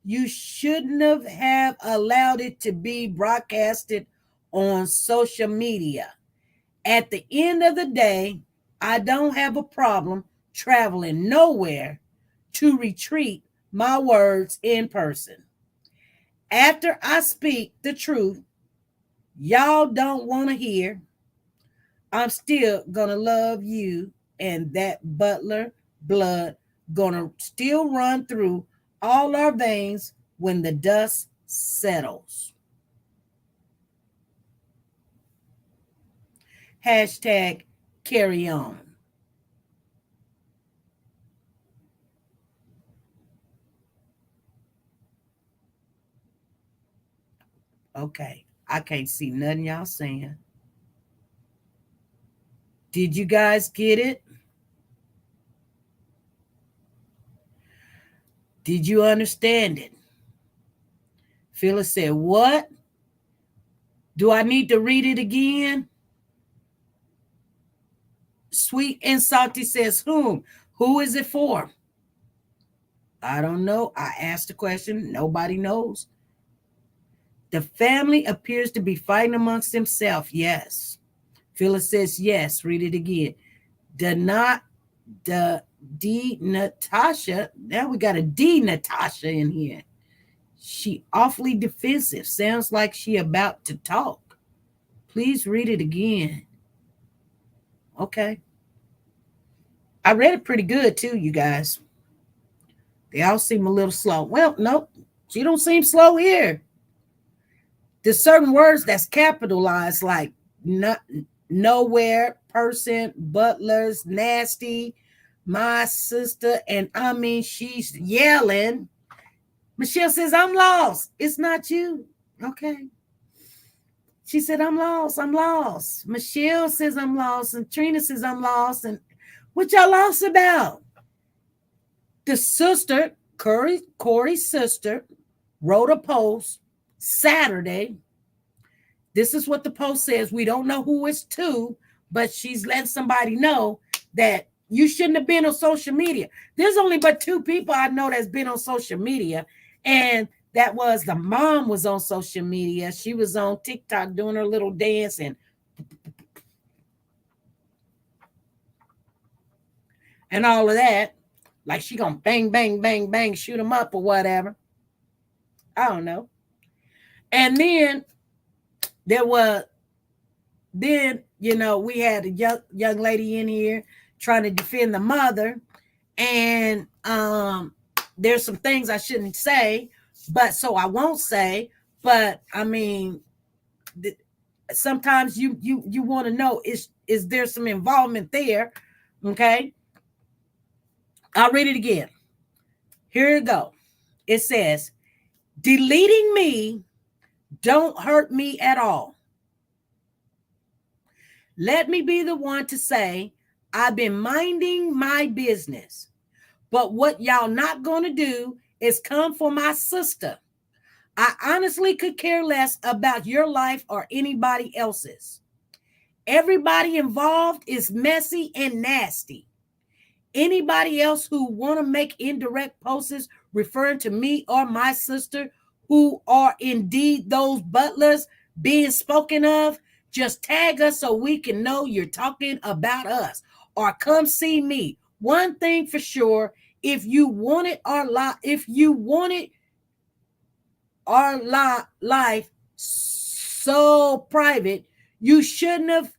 you shouldn't have allowed it to be broadcasted on social media. At the end of the day, I don't have a problem traveling nowhere to retreat my words in person. After I speak the truth y'all don't want to hear, I'm still going to love you, and that Butler blood going to still run through all our veins when the dust settles. Hashtag carry on. Okay, I can't see nothing y'all saying. Did you guys get it? Did you understand it? Phyllis said, what? Do I need to read it again? Sweet and Salty says, whom? Who is it for? I don't know. I asked the question. Nobody knows. The family appears to be fighting amongst themselves. Yes. Phyllis says, yes. Read it again. Natasha. Now we got a D Natasha in here. She awfully defensive. Sounds like she about to talk. Please read it again. Okay. I read it pretty good too, you guys. They all seem a little slow. Well, nope. She don't seem slow here. There's certain words that's capitalized, like nowhere, person, butlers, nasty, my sister, and I mean, she's yelling. Michelle says, I'm lost. It's not you. Okay. She said, I'm lost. I'm lost. Michelle says, I'm lost. And Trina says, I'm lost. And what y'all lost about? The sister, Corey's sister, wrote a post Saturday. This is what the post says. We don't know who it's to, but she's letting somebody know that you shouldn't have been on social media. There's only but 2 people I know that's been on social media. And that was the mom was on social media. She was on TikTok doing her little dance and all of that. Like she gonna bang, bang, bang, bang, shoot them up or whatever. I don't know. And then we had a young lady in here trying to defend the mother. And there's some things I shouldn't say, but so I won't say. But I mean, sometimes you want to know, is there some involvement there? Okay. I'll read it again. Here you go. It says, deleting me don't hurt me at all. Let me be the one to say, I've been minding my business. But what y'all not going to do is come for my sister. I honestly could care less about your life or anybody else's. Everybody involved is messy and nasty. Anybody else who want to make indirect posts referring to me or my sister, who are indeed those butlers being spoken of, just tag us so we can know you're talking about us, or come see me. One thing for sure, if you wanted our life so private, you shouldn't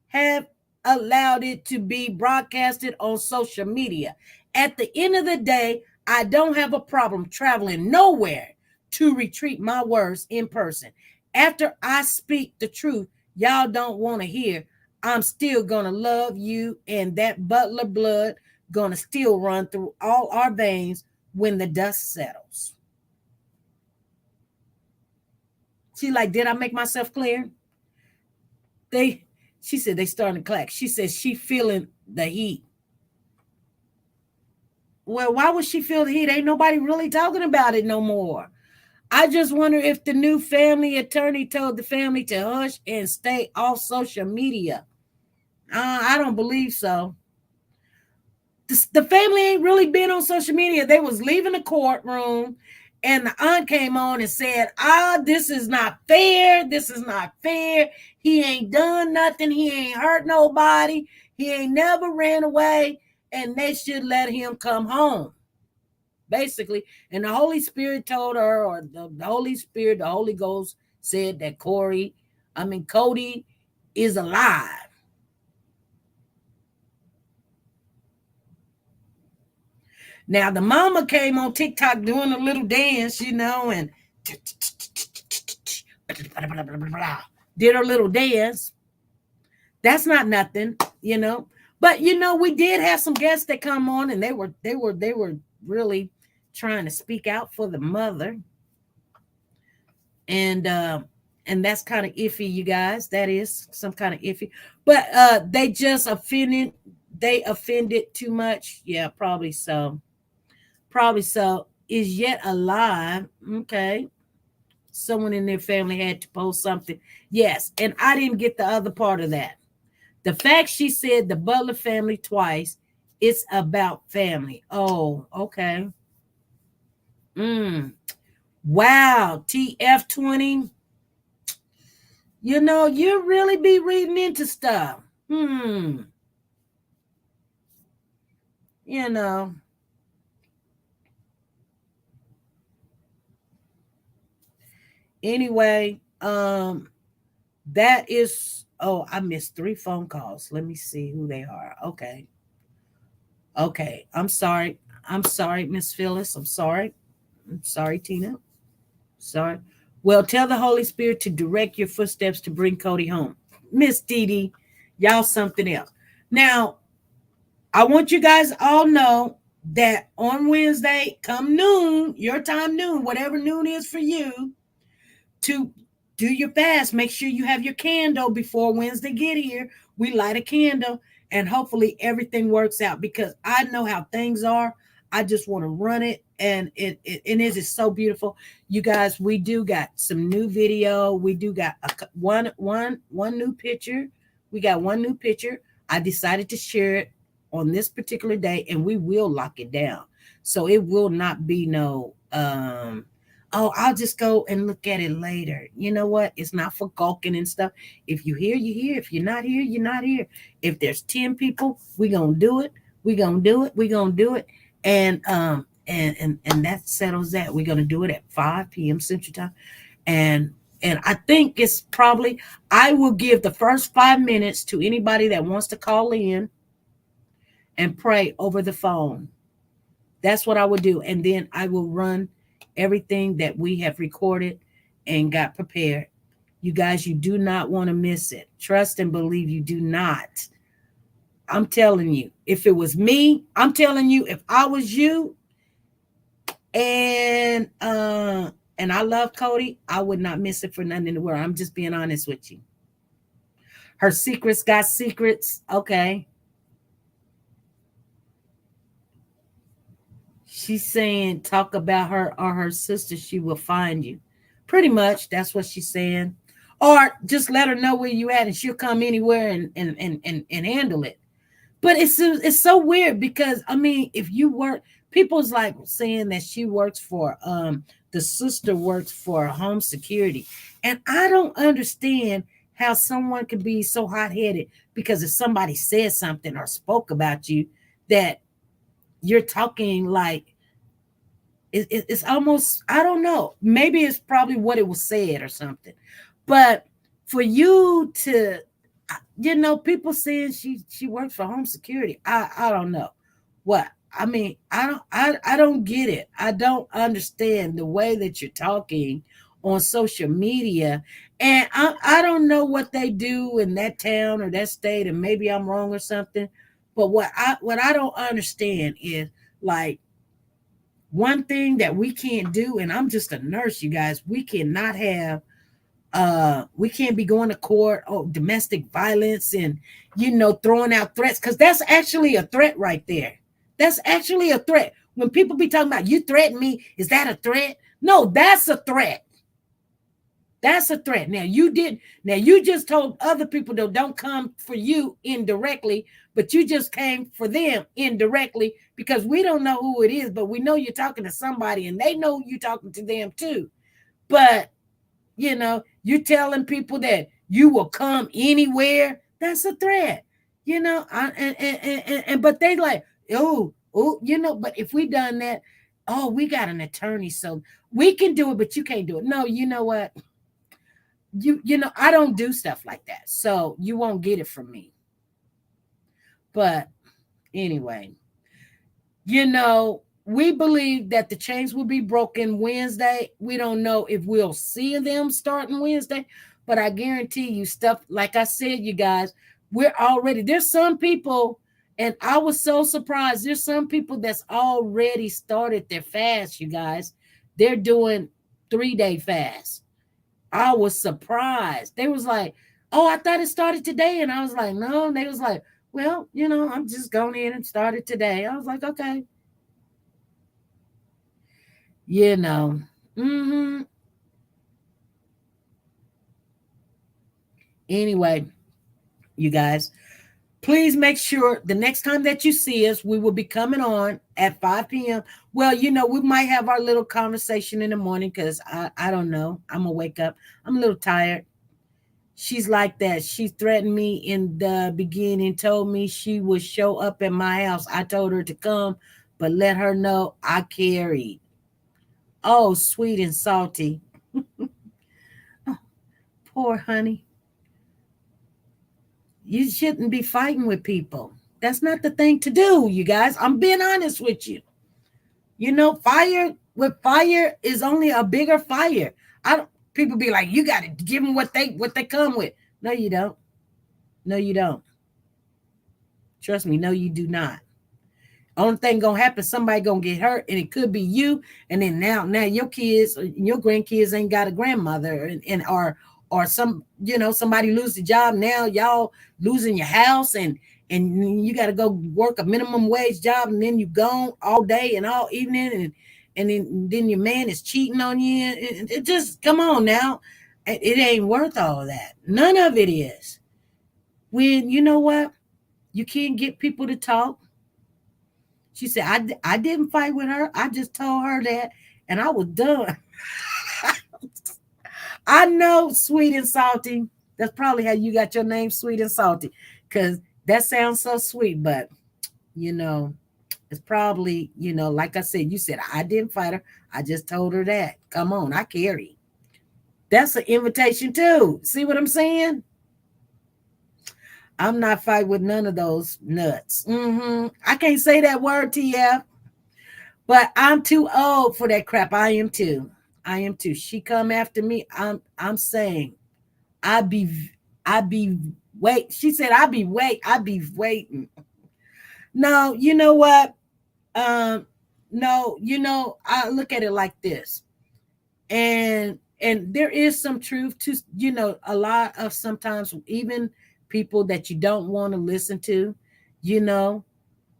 have allowed it to be broadcasted on social media. At the end of the day, I don't have a problem traveling nowhere to retreat my words in person. After I speak the truth y'all don't want to hear, I'm still going to love you, and that butler blood going to still run through all our veins when the dust settles. She like, did I make myself clear? She said they starting to clack. She said she feeling the heat. Well, why would she feel the heat? Ain't nobody really talking about it no more. I just wonder if the new family attorney told the family to hush and stay off social media. I don't believe so. The family ain't really been on social media. They was leaving the courtroom, and the aunt came on and said, this is not fair. This is not fair. He ain't done nothing. He ain't hurt nobody. He ain't never ran away, and they should let him come home, basically. And the Holy Spirit told her, or the Holy Spirit, the Holy Ghost said that Codi is alive. Now the mama came on TikTok doing a little dance, and did her little dance. That's not nothing. But we did have some guests that come on, and they were really trying to speak out for the mother. And that's kind of iffy, you guys. That is some kind of iffy. But they just offended. They offended too much. Yeah, probably so. Probably so. Is yet alive. Okay. Someone in their family had to post something. Yes, and I didn't get the other part of that. The fact she said the Butler family twice, it's about family. Oh, okay. Wow, TF20. You really be reading into stuff. You know. Anyway, that is, I missed 3 phone calls. Let me see who they are. Okay. I'm sorry, Miss Phyllis. I'm sorry, Tina. Sorry. Well, tell the Holy Spirit to direct your footsteps to bring Codi home. Miss Dee Dee, y'all something else. Now, I want you guys all know that on Wednesday, come noon, your time noon, whatever noon is for you, to do your fast. Make sure you have your candle before Wednesday get here. We light a candle, and hopefully everything works out, because I know how things are. I just want to run it, and it is so beautiful. You guys, we do got some new video. We do got one new picture. We got one new picture. I decided to share it on this particular day, and we will lock it down. So it will not be no I'll just go and look at it later. You know what? It's not for gawking and stuff. If you're here, you're here. If you're not here, you're not here. If there's 10 people, we're gonna do it. We're gonna do it. We're gonna do it. And that settles that. We're gonna do it at 5 p.m. Central Time. And I think it's probably, I will give the first 5 minutes to anybody that wants to call in and pray over the phone. That's what I would do. And then I will run everything that we have recorded and got prepared. You guys, you do not want to miss it. Trust and believe, you do not. I'm telling you, if it was me, I'm telling you, if I was you, and I love Codi, I would not miss it for nothing in the world. I'm just being honest with you. Her secrets got secrets. Okay. She's saying, talk about her or her sister, she will find you. Pretty much, that's what she's saying. Or just let her know where you at, and she'll come anywhere and handle it. But it's so weird, because I mean, if you work, people's like saying that she works for the sister works for home security, and I don't understand how someone could be so hot-headed because if somebody said something or spoke about you, that you're talking like it's almost, I don't know, maybe it's probably what it was said or something. But for you to, people saying she works for home security, I don't know what I mean. I don't get it. I don't understand the way that you're talking on social media, and I don't know what they do in that town or that state, and maybe I'm wrong or something. But what I don't understand is, like, one thing that we can't do, and I'm just a nurse, you guys, we cannot have we can't be going to court domestic violence and throwing out threats, because that's actually a threat right there. That's actually a threat. When people be talking about, you threaten me, is that a threat? No, that's a threat. That's a threat. Now you just told other people that don't come for you indirectly, but you just came for them indirectly, because we don't know who it is, but we know you're talking to somebody and they know you're talking to them too. But you're telling people that you will come anywhere. That's a threat. But they like, but if we done that, we got an attorney, so we can do it, but you can't do it. No, you know what? I don't do stuff like that, so you won't get it from me. But anyway, we believe that the chains will be broken Wednesday. We don't know if we'll see them starting Wednesday, but I guarantee you stuff, like I said, you guys, there's some people, and I was so surprised. There's some people that's already started their fast, you guys. They're doing 3-day fast. I was surprised. They was like, oh, I thought it started today. And I was like, no. And they was like, well, I'm just going in and started today. I was like, okay. Mm-hmm. Anyway, you guys, please make sure the next time that you see us, we will be coming on at 5 p.m. Well, we might have our little conversation in the morning because I don't know. I'm going to wake up. I'm a little tired. She's like that. She threatened me in the beginning, told me she would show up at my house. I told her to come, but let her know I carried. Oh, sweet and salty. Oh, poor honey. You shouldn't be fighting with people. That's not the thing to do, you guys. I'm being honest with you. Fire is only a bigger fire. People be like, you got to give them what they come with. No, you don't. No, you don't. Trust me. No, you do not. Only thing gonna happen, somebody gonna get hurt, and it could be you. And then now your kids, your grandkids ain't got a grandmother, and or somebody lose the job. Now y'all losing your house, and you got to go work a minimum wage job, and then you gone all day and all evening, and then your man is cheating on you. It just, come on now, it ain't worth all of that. None of it is. When you know what, you can't get people to talk. She said, I didn't fight with her. I just told her that, and I was done. I know, sweet and salty. That's probably how you got your name, Sweet and Salty, because that sounds so sweet. But, it's probably, like I said, you said, I didn't fight her. I just told her that. Come on, I carry. That's an invitation too. See what I'm saying? I'm not fighting with none of those nuts. I can't say that word, TF. But I'm too old for that crap. I am too. She come after me. I'm saying, I be wait. She said, I be waiting. No, you know what? No, I look at it like this. And there is some truth to, a lot of sometimes even people that you don't want to listen to,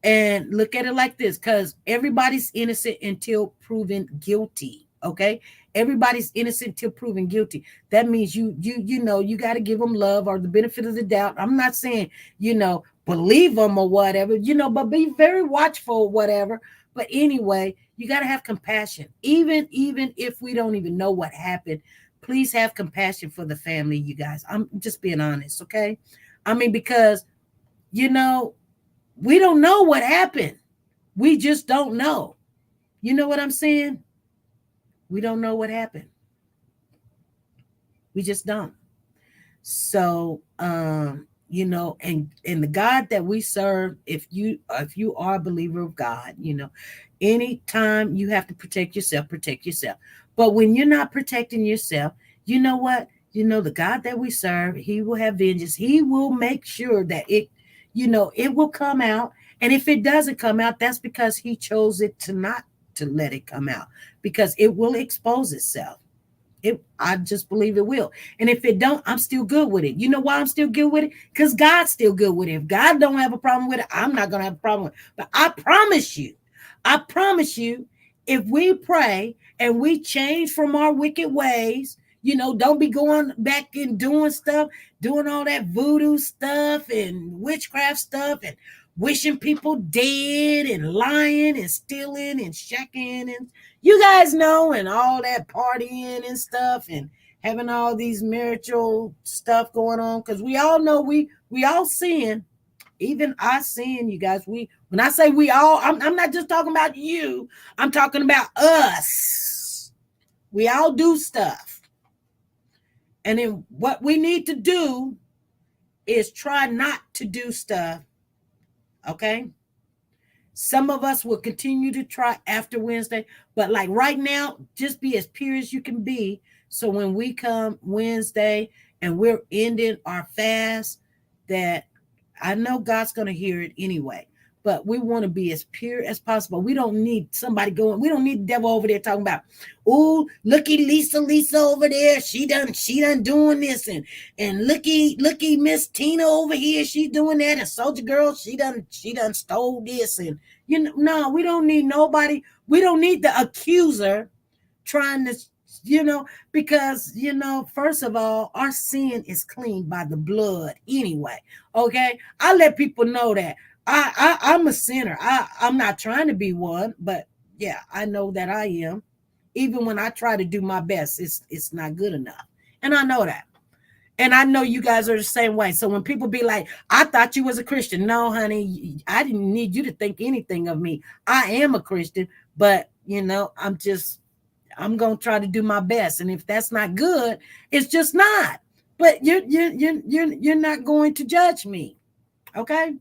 and look at it like this, because everybody's innocent until proven guilty. Okay, everybody's innocent till proven guilty. That means you got to give them love or the benefit of the doubt. I'm not saying believe them or whatever, but be very watchful or whatever. But anyway, you got to have compassion, even if we don't even know what happened. Please have compassion for the family, you guys. I'm just being honest, okay? I mean, because we don't know what happened. We just don't know. You know what I'm saying? We don't know what happened. We just don't. So, and the God that we serve, if you are a believer of God, anytime you have to protect yourself. But when you're not protecting yourself, you know what? The God that we serve, he will have vengeance. He will make sure that it will come out. And if it doesn't come out, that's because he chose it to not to let it come out, because it will expose itself. I just believe it will. And if it don't, I'm still good with it. You know why I'm still good with it? Because God's still good with it. If God don't have a problem with it, I'm not going to have a problem with it. But I promise you, if we pray and we change from our wicked ways, don't be going back and doing all that voodoo stuff and witchcraft stuff and wishing people dead and lying and stealing and shacking and you guys know, and all that partying and stuff and having all these marital stuff going on, because we all know we all sin. Even I sin, you guys. When I say we all, I'm not just talking about you. I'm talking about us. We all do stuff. And then what we need to do is try not to do stuff. Okay? Some of us will continue to try after Wednesday, but like right now, just be as pure as you can be. So when we come Wednesday and we're ending our fast, that I know God's going to hear it anyway. But we want to be as pure as possible. We don't need somebody going. We don't need the devil over there talking about, oh, looky Lisa over there. She done doing this, and looky Miss Tina over here. She's doing that, and Soldier Girl, she done stole this, and no, we don't need nobody. We don't need the accuser trying to, because first of all, our sin is clean by the blood anyway. Okay, I let people know that. I'm a sinner. I'm not trying to be one, but yeah, I know that I am. Even when I try to do my best, it's not good enough. And I know that. And I know you guys are the same way. So when people be like, I thought you was a Christian. No, honey, I didn't need you to think anything of me. I am a Christian, but I'm going to try to do my best. And if that's not good, it's just not. But you're not going to judge me. Okay?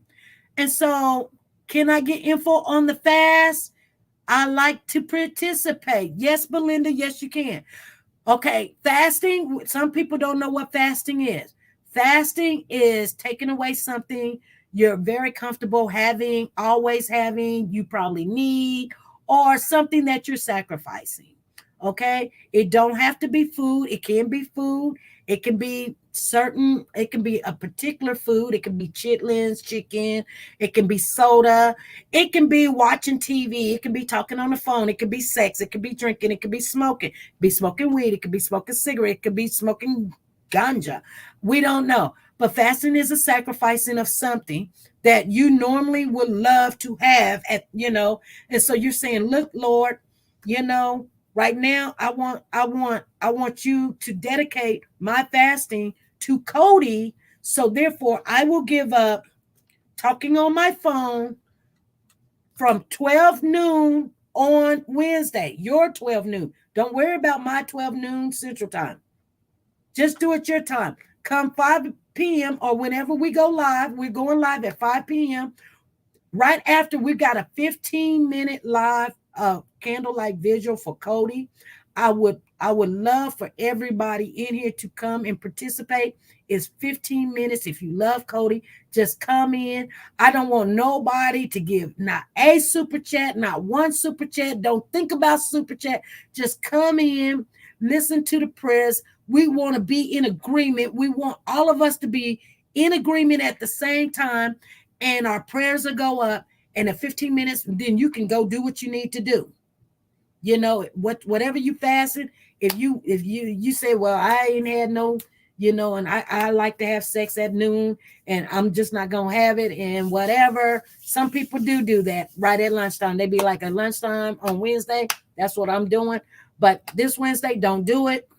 And so, can I get info on the fast? I like to participate. Yes, Belinda, yes, you can. Okay, fasting, some people don't know what fasting is. Fasting is taking away something you're very comfortable having, always having, you probably need, or something that you're sacrificing. Okay, it don't have to be food. It can be food. It can be a particular food. It can be chitlins, chicken. It can be soda. It can be watching TV. It can be talking on the phone. It can be sex. It can be drinking. It can be smoking. It can be smoking weed. It could be smoking cigarette. It could be smoking ganja. We don't know. But fasting is a sacrificing of something that you normally would love to have and so you're saying, look, Lord, right now, I want you to dedicate my fasting to Codi. So therefore, I will give up talking on my phone from 12 noon on Wednesday. Your 12 noon. Don't worry about my 12 noon Central Time. Just do it your time. Come 5 p.m. or whenever we go live. We're going live at 5 p.m. Right after we got a 15-minute live candlelight vigil for Codi. I would love for everybody in here to come and participate. It's 15 minutes. If you love Codi, just come in. I don't want nobody to give not a super chat, not one super chat. Don't think about super chat. Just come in, listen to the prayers. We want to be in agreement. We want all of us to be in agreement at the same time, and our prayers will go up. And in 15 minutes, then you can go do what you need to do. Whatever you fasted, if you say, well, I ain't had no, and I like to have sex at noon and I'm just not going to have it and whatever. Some people do that right at lunchtime. They be like, at lunchtime on Wednesday, that's what I'm doing. But this Wednesday, don't do it.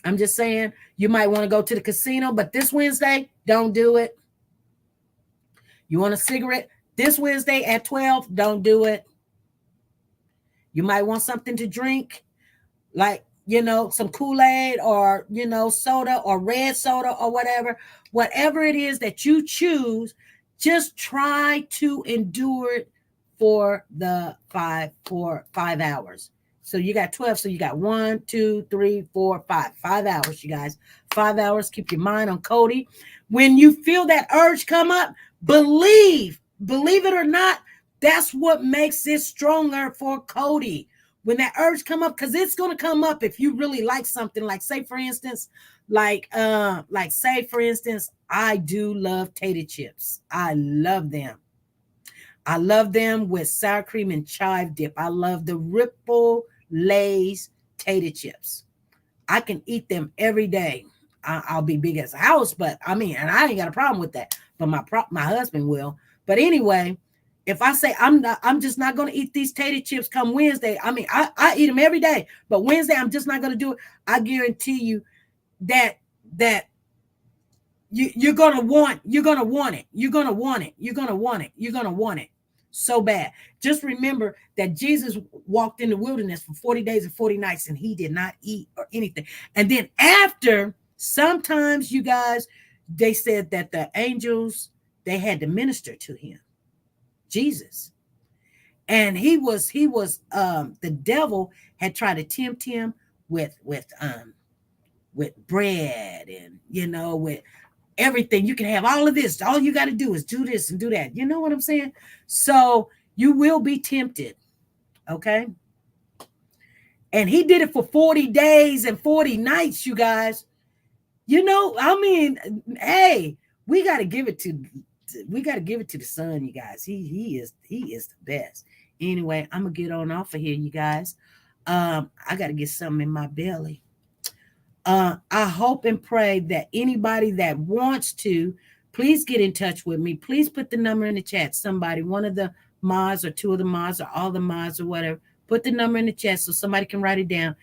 I'm just saying, you might want to go to the casino, but this Wednesday, don't do it. You want a cigarette? This Wednesday at 12, don't do it. You might want something to drink, like, some Kool-Aid or, soda or red soda or whatever. Whatever it is that you choose, just try to endure it for 5 hours. So you got 12. So you got 1, 2, 3, 4, 5. 5 hours, you guys. 5 hours. Keep your mind on Codi. When you feel that urge come up, believe it or not, that's what makes it stronger for Codi. When that urge come up, because it's going to come up if you really like something. Like say for instance, I do love tater chips. I love them. I love them with sour cream and chive dip. I love the Ripple Lay's tater chips. I can eat them every day. I'll be big as a house, but and I ain't got a problem with that. But my husband will. But anyway, if I say I'm just not going to eat these tater chips come Wednesday. I eat them every day, but Wednesday I'm just not going to do it. I guarantee you that you're going to want it so bad. Just remember that Jesus walked in the wilderness for 40 days and 40 nights, and he did not eat or anything. And then after, sometimes you guys, they said that the angels, they had to minister to him. Jesus. And he was the devil had tried to tempt him with bread and with everything. You can have all of this. All you got to do is do this and do that. You know what I'm saying? So you will be tempted. Okay. And he did it for 40 days and 40 nights, you guys. Hey, we got to give it to the son, you guys. He is the best. Anyway, I'm gonna get on off of here, you guys. I got to get something in my belly. I hope and pray that anybody that wants to, please get in touch with me. Please put the number in the chat. Somebody, one of the mods or two of the mods or all the mods or whatever, put the number in the chat so somebody can write it down.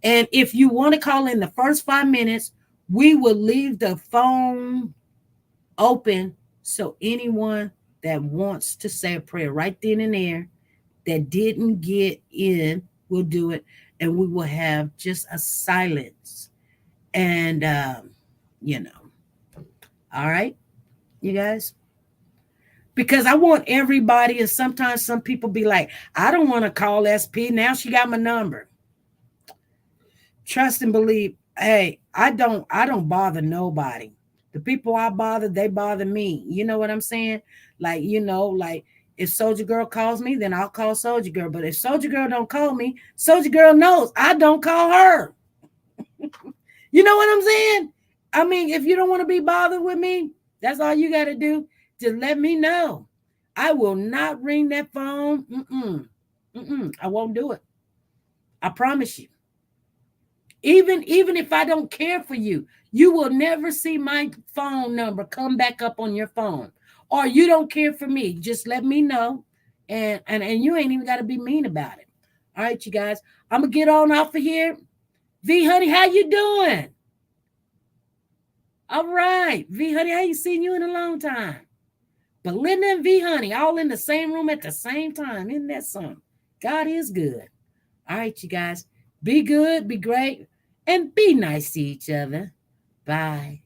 And if you want to call in the first 5 minutes, we will leave the phone open so anyone that wants to say a prayer right then and there that didn't get in will do it. And we will have just a silence. And, all right, you guys, because I want everybody. And sometimes some people be like, I don't want to call SP. Now she got my number. Trust and believe. Hey, I don't bother nobody. The people I bother, they bother me. You know what I'm saying? Like, if Soldier Girl calls me, then I'll call Soldier Girl. But if Soldier Girl don't call me, Soldier Girl knows I don't call her. You know what I'm saying? I mean, if you don't want to be bothered with me, that's all you got to do. Just let me know. I will not ring that phone. I won't do it. I promise you. Even if I don't care for you, you will never see my phone number come back up on your phone. Or you don't care for me. Just let me know. And you ain't even got to be mean about it. All right, you guys. I'm going to get on off of here. V Honey, how you doing? All right. V Honey, I ain't seen you in a long time. But Linda and V Honey all in the same room at the same time. Isn't that something? God is good. All right, you guys. Be good, be great, and be nice to each other. Bye.